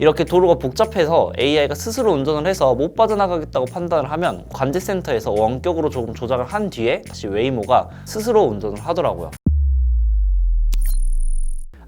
이렇게 도로가 복잡해서 AI가 스스로 운전을 해서 못 빠져나가겠다고 판단을 하면 관제센터에서 원격으로 조금 조작을 한 뒤에 다시 웨이모가 스스로 운전을 하더라고요.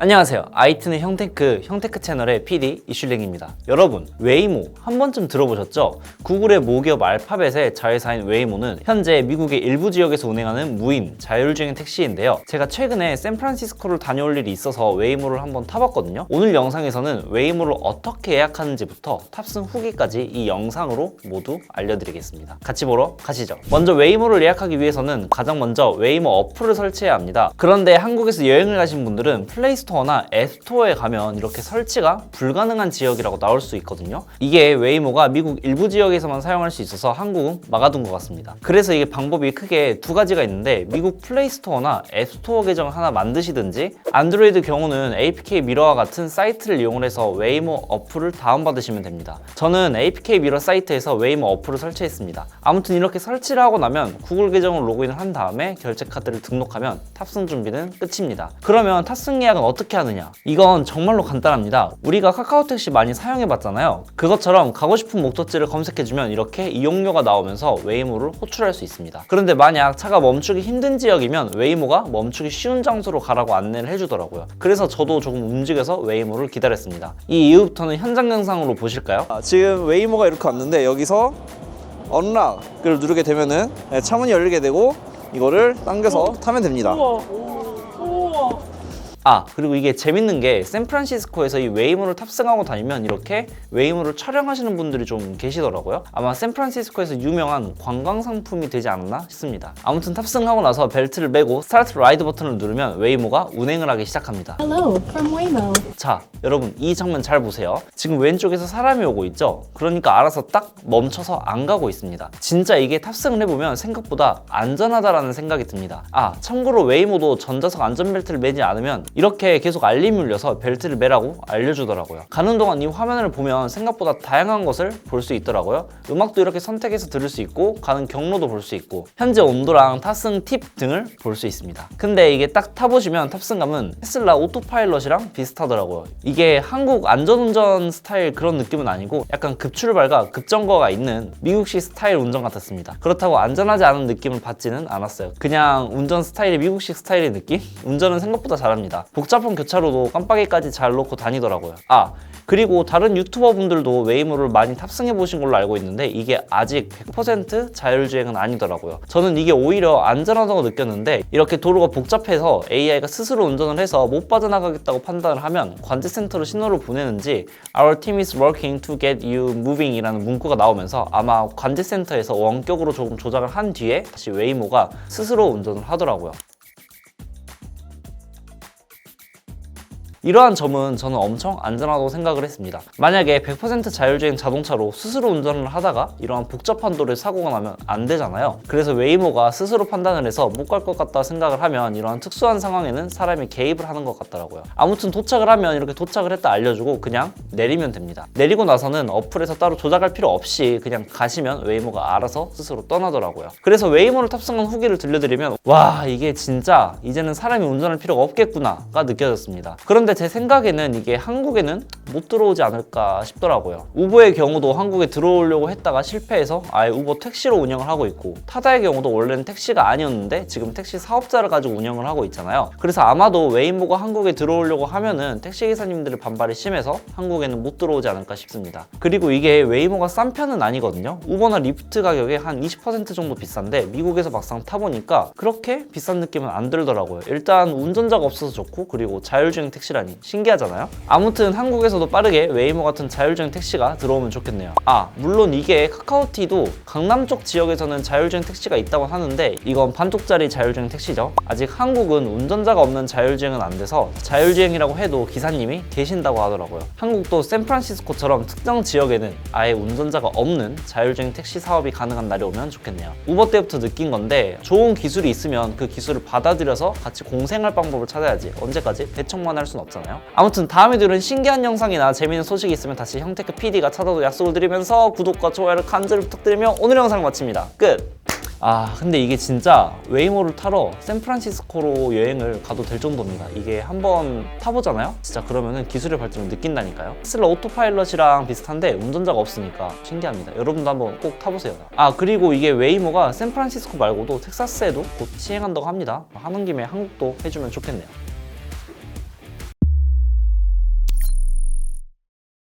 안녕하세요. IT는 형테크 채널의 PD 이슐랭입니다. 여러분, 웨이모 한 번쯤 들어보셨죠? 구글의 모기업 알파벳의 자회사인 웨이모는 현재 미국의 일부 지역에서 운행하는 무인 자율주행 택시인데요. 제가 최근에 샌프란시스코를 다녀올 일이 있어서 웨이모를 한번 타봤거든요. 오늘 영상에서는 웨이모를 어떻게 예약하는지부터 탑승 후기까지 이 영상으로 모두 알려드리겠습니다. 같이 보러 가시죠. 먼저 웨이모를 예약하기 위해서는 가장 먼저 웨이모 어플을 설치해야 합니다. 그런데 한국에서 여행을 가신 분들은 플레이스토어나 앱스토어에 가면 이렇게 설치가 불가능한 지역이라고 나올 수 있거든요. 이게 웨이모가 미국 일부 지역에서만 사용할 수 있어서 한국은 막아둔 것 같습니다. 그래서 이게 방법이 크게 두 가지가 있는데, 미국 플레이스토어나 앱스토어 계정을 하나 만드시든지, 안드로이드 경우는 APK 미러와 같은 사이트를 이용해서 웨이모 어플을 다운받으시면 됩니다. 저는 APK 미러 사이트에서 웨이모 어플을 설치했습니다. 아무튼 이렇게 설치를 하고 나면 구글 계정을 로그인을 한 다음에 결제 카드를 등록하면 탑승 준비는 끝입니다. 그러면 탑승 예약은 어떻게 하느냐? 이건 정말로 간단합니다. 우리가 카카오택시 많이 사용해봤잖아요. 그것처럼 가고 싶은 목적지를 검색해주면 이렇게 이용료가 나오면서 웨이모를 호출할 수 있습니다. 그런데 만약 차가 멈추기 힘든 지역이면 웨이모가 멈추기 쉬운 장소로 가라고 안내를 해주더라고요. 그래서 저도 조금 움직여서 웨이모를 기다렸습니다. 이 이후부터는 현장 영상으로 보실까요? 지금 웨이모가 이렇게 왔는데, 여기서 언락을 누르게 되면은 차문이 열리게 되고 이거를 당겨서 타면 됩니다. 그리고 이게 재밌는 게 샌프란시스코에서 이 웨이모를 탑승하고 다니면 이렇게 웨이모를 촬영하시는 분들이 좀 계시더라고요. 아마 샌프란시스코에서 유명한 관광 상품이 되지 않았나 싶습니다. 아무튼 탑승하고 나서 벨트를 매고 스타트 라이드 버튼을 누르면 웨이모가 운행을 하기 시작합니다. Hello from Waymo. 자, 여러분 이 장면 잘 보세요. 지금 왼쪽에서 사람이 오고 있죠? 그러니까 알아서 딱 멈춰서 안 가고 있습니다. 진짜 이게 탑승을 해보면 생각보다 안전하다라는 생각이 듭니다. 참고로 웨이모도 전자석 안전벨트를 매지 않으면 이렇게 계속 알림이 울려서 벨트를 매라고 알려주더라고요. 가는 동안 이 화면을 보면 생각보다 다양한 것을 볼 수 있더라고요. 음악도 이렇게 선택해서 들을 수 있고, 가는 경로도 볼 수 있고, 현재 온도랑 탑승 팁 등을 볼 수 있습니다. 근데 이게 딱 타보시면 탑승감은 테슬라 오토파일럿이랑 비슷하더라고요. 이게 한국 안전운전 스타일 그런 느낌은 아니고 약간 급출발과 급정거가 있는 미국식 스타일 운전 같았습니다. 그렇다고 안전하지 않은 느낌을 받지는 않았어요. 그냥 운전 스타일이 미국식 스타일의 느낌? 운전은 생각보다 잘합니다. 복잡한 교차로도 깜빡이까지 잘 놓고 다니더라고요. 그리고 다른 유튜버 분들도 웨이모를 많이 탑승해 보신 걸로 알고 있는데, 이게 아직 100% 자율주행은 아니더라고요. 저는 이게 오히려 안전하다고 느꼈는데, 이렇게 도로가 복잡해서 AI가 스스로 운전을 해서 못 빠져나가겠다고 판단을 하면 관제센터로 신호를 보내는지 Our team is working to get you moving 이라는 문구가 나오면서 아마 관제센터에서 원격으로 조금 조작을 한 뒤에 다시 웨이모가 스스로 운전을 하더라고요. 이러한 점은 저는 엄청 안전하다고 생각을 했습니다. 만약에 100% 자율주행 자동차로 스스로 운전을 하다가 이러한 복잡한 도로에 사고가 나면 안 되잖아요. 그래서 웨이모가 스스로 판단을 해서 못 갈 것 같다 생각을 하면 이러한 특수한 상황에는 사람이 개입을 하는 것 같더라고요. 아무튼 도착을 하면 이렇게 도착을 했다 알려주고 그냥 내리면 됩니다. 내리고 나서는 어플에서 따로 조작할 필요 없이 그냥 가시면 웨이모가 알아서 스스로 떠나더라고요. 그래서 웨이모를 탑승한 후기를 들려드리면, 와, 이게 진짜 이제는 사람이 운전할 필요가 없겠구나가 느껴졌습니다. 그런데 제 생각에는 이게 한국에는 못 들어오지 않을까 싶더라고요. 우버의 경우도 한국에 들어오려고 했다가 실패해서 아예 우버 택시로 운영을 하고 있고, 타다의 경우도 원래는 택시가 아니었는데 지금 택시 사업자를 가지고 운영을 하고 있잖아요. 그래서 아마도 웨이모가 한국에 들어오려고 하면은 택시기사님들의 반발이 심해서 한국에는 못 들어오지 않을까 싶습니다. 그리고 이게 웨이모가 싼 편은 아니거든요. 우버나 리프트 가격의 한 20% 정도 비싼데 미국에서 막상 타보니까 그렇게 비싼 느낌은 안 들더라고요. 일단 운전자가 없어서 좋고, 그리고 자율주행 택시라니 신기하잖아요. 아무튼 한국에서도 빠르게 웨이모 같은 자율주행 택시가 들어오면 좋겠네요. 물론 이게 카카오티도 강남 쪽 지역에서는 자율주행 택시가 있다고 하는데 이건 반쪽짜리 자율주행 택시죠. 아직 한국은 운전자가 없는 자율주행은 안 돼서 자율주행이라고 해도 기사님이 계신다고 하더라고요. 한국도 샌프란시스코처럼 특정 지역에는 아예 운전자가 없는 자율주행 택시 사업이 가능한 날이 오면 좋겠네요. 우버 때부터 느낀 건데, 좋은 기술이 있으면 그 기술을 받아들여서 같이 공생할 방법을 찾아야지 언제까지 대청만 할 수는 없잖아요. 아무튼 다음에 들은 신기한 영상이나 재미있는 소식이 있으면 다시 형테크 PD가 찾아도 약속을 드리면서 구독과 좋아요를 간절히 부탁드리며 오늘 영상을 마칩니다. 끝! 아 근데 이게 진짜 웨이모를 타러 샌프란시스코로 여행을 가도 될 정도입니다. 이게 한번 타보잖아요? 진짜 그러면은 기술의 발전을 느낀다니까요. 테슬라 오토파일럿이랑 비슷한데 운전자가 없으니까 신기합니다. 여러분도 한번 꼭 타보세요. 아 그리고 이게 웨이모가 샌프란시스코 말고도 텍사스에도 곧 시행한다고 합니다. 하는 김에 한국도 해주면 좋겠네요.